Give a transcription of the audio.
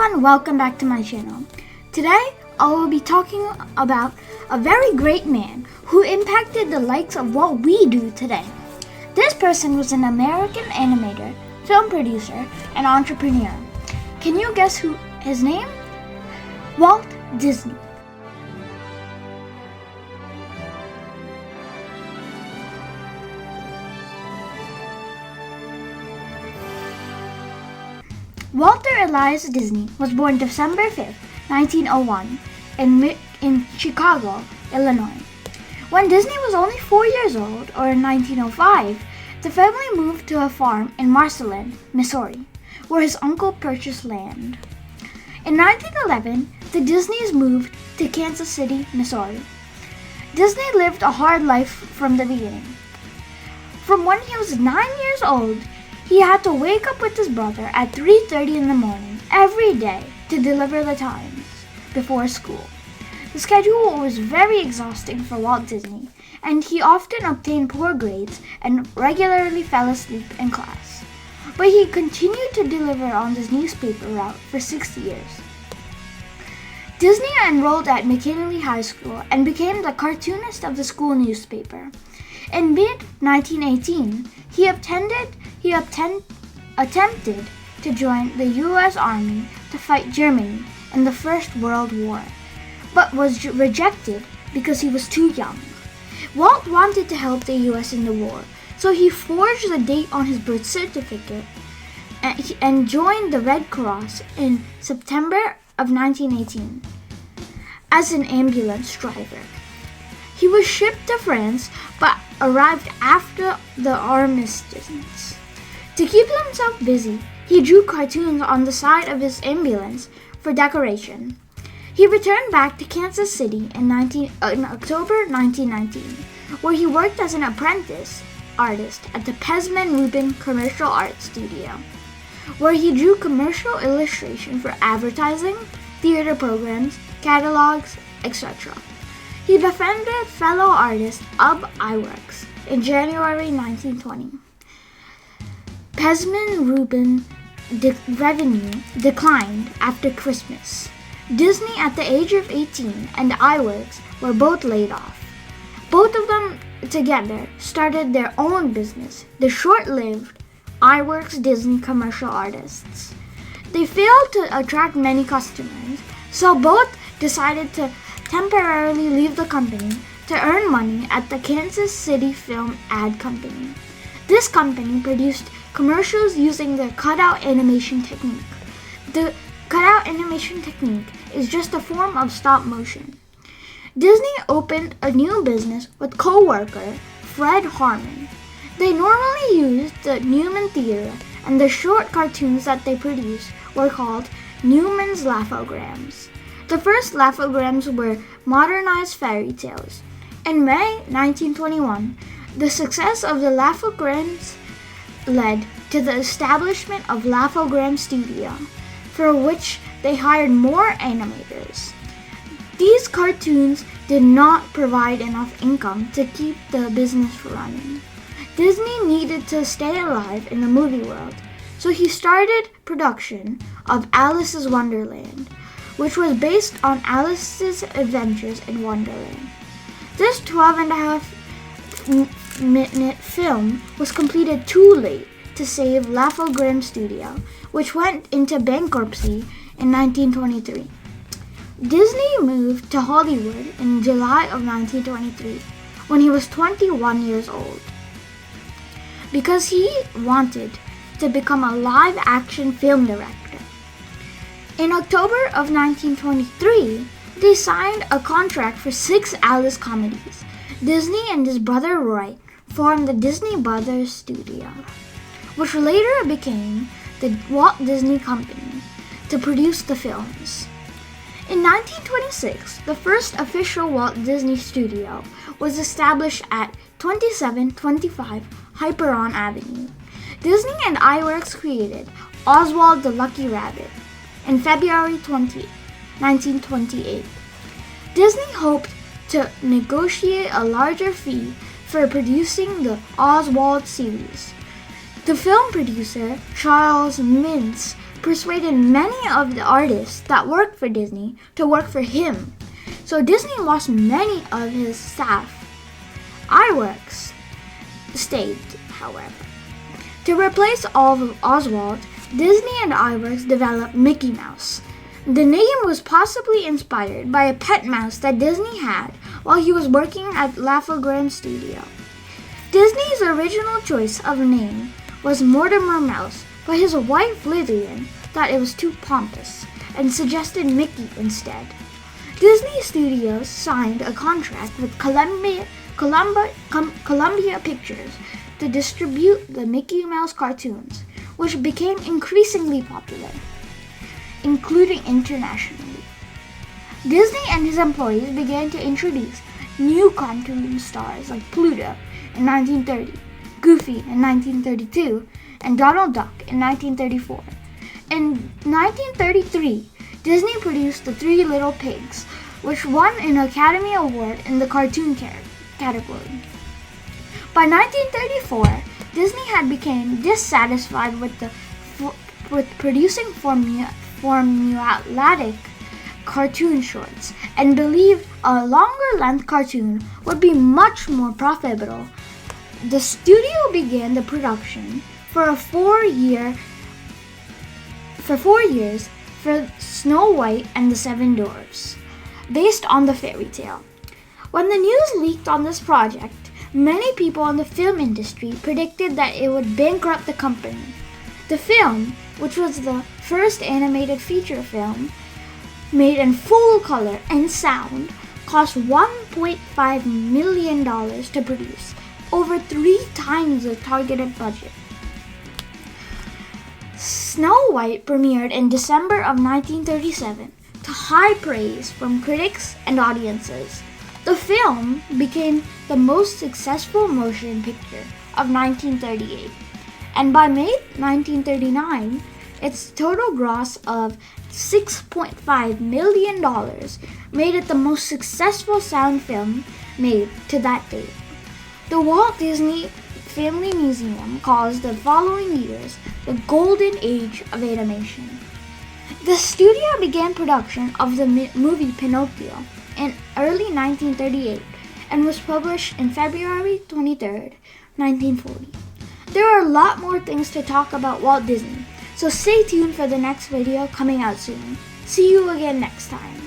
everyone, welcome back to my channel. Today, I will be talking about a very great man who impacted the likes of what we do today. This person was an American animator, film producer, and entrepreneur. Can you guess his name? Walt Disney. Walter Elias Disney was born December 5, 1901 in Chicago, Illinois. When Disney was only 4 years old, or in 1905, the family moved to a farm in Marceline, Missouri, where his uncle purchased land. In 1911, the Disneys moved to Kansas City, Missouri. Disney lived a hard life from the beginning. From when he was 9 years old, he had to wake up with his brother at 3:30 in the morning every day to deliver the Times before school. The schedule was very exhausting for Walt Disney, and he often obtained poor grades and regularly fell asleep in class. But he continued to deliver on this newspaper route for 6 years. Disney enrolled at McKinley High School and became the cartoonist of the school newspaper. In mid-1918, he attempted to join the U.S. Army to fight Germany in the First World War, but was rejected because he was too young. Walt wanted to help the U.S. in the war, so he forged the date on his birth certificate and joined the Red Cross in September of 1918 as an ambulance driver. He was shipped to France, but arrived after the armistice. To keep himself busy, he drew cartoons on the side of his ambulance for decoration. He returned back to Kansas City in October 1919, where he worked as an apprentice artist at the Pesman Rubin Commercial Art Studio, where he drew commercial illustration for advertising, theater programs, catalogs, etc. He befriended fellow artist Ub Iwerks in January 1920. Pesman Rubin revenue declined after Christmas. Disney at the age of 18 and Iwerks were both laid off. Both of them together started their own business, the short-lived Iwerks Disney Commercial Artists. They failed to attract many customers, so both decided to temporarily leave the company to earn money at the Kansas City Film Ad Company. This company produced commercials using the cutout animation technique. The cutout animation technique is just a form of stop motion. Disney opened a new business with co-worker Fred Harmon. They normally used the Newman Theater, and the short cartoons that they produced were called Newman's Laughograms. The first laughograms were modernized fairy tales. In May 1921, the success of the laughograms led to the establishment of Laughogram Studio, for which they hired more animators. These cartoons did not provide enough income to keep the business running. Disney needed to stay alive in the movie world, so he started production of Alice's Wonderland, which was based on Alice's adventures in Wonderland. This 12.5-minute film was completed too late to save Laughogram Studio, which went into bankruptcy in 1923. Disney moved to Hollywood in July of 1923 when he was 21 years old, because he wanted to become a live-action film director. In October of 1923, they signed a contract for 6 Alice comedies. Disney and his brother Roy formed the Disney Brothers Studio, which later became the Walt Disney Company, to produce the films. In 1926, the first official Walt Disney Studio was established at 2725 Hyperon Avenue. Disney and Iwerks created Oswald the Lucky Rabbit in February 20, 1928. Disney hoped to negotiate a larger fee for producing the Oswald series. The film producer, Charles Mintz, persuaded many of the artists that worked for Disney to work for him. So Disney lost many of his staff. iWorks stayed, however. To replace Oswald, Disney and iWorks developed Mickey Mouse. The name was possibly inspired by a pet mouse that Disney had while he was working at Laugh-O-Gram Studio. Disney's original choice of name was Mortimer Mouse, but his wife Lillian thought it was too pompous and suggested Mickey instead. Disney Studios signed a contract with Columbia Pictures to distribute the Mickey Mouse cartoons, which became increasingly popular, including internationally. Disney and his employees began to introduce new cartoon stars like Pluto in 1930, Goofy in 1932, and Donald Duck in 1934. In 1933, Disney produced The Three Little Pigs, which won an Academy Award in the cartoon category. By 1934, Disney had become dissatisfied with producing formulaic cartoon shorts and believed a longer-length cartoon would be much more profitable. The studio began the production for 4 years for Snow White and the Seven Dwarfs, based on the fairy tale. When the news leaked on this project, many people in the film industry predicted that it would bankrupt the company. The film, which was the first animated feature film made in full color and sound, cost $1.5 million to produce, over 3 times the targeted budget. Snow White premiered in December of 1937 to high praise from critics and audiences. The film became the most successful motion picture of 1938, and by May 1939, its total gross of $6.5 million made it the most successful sound film made to that date. The Walt Disney Family Museum calls the following years the Golden Age of animation. The studio began production of the movie Pinocchio in early 1938 and was published in February 23, 1940. There are a lot more things to talk about Walt Disney, so stay tuned for the next video coming out soon. See you again next time.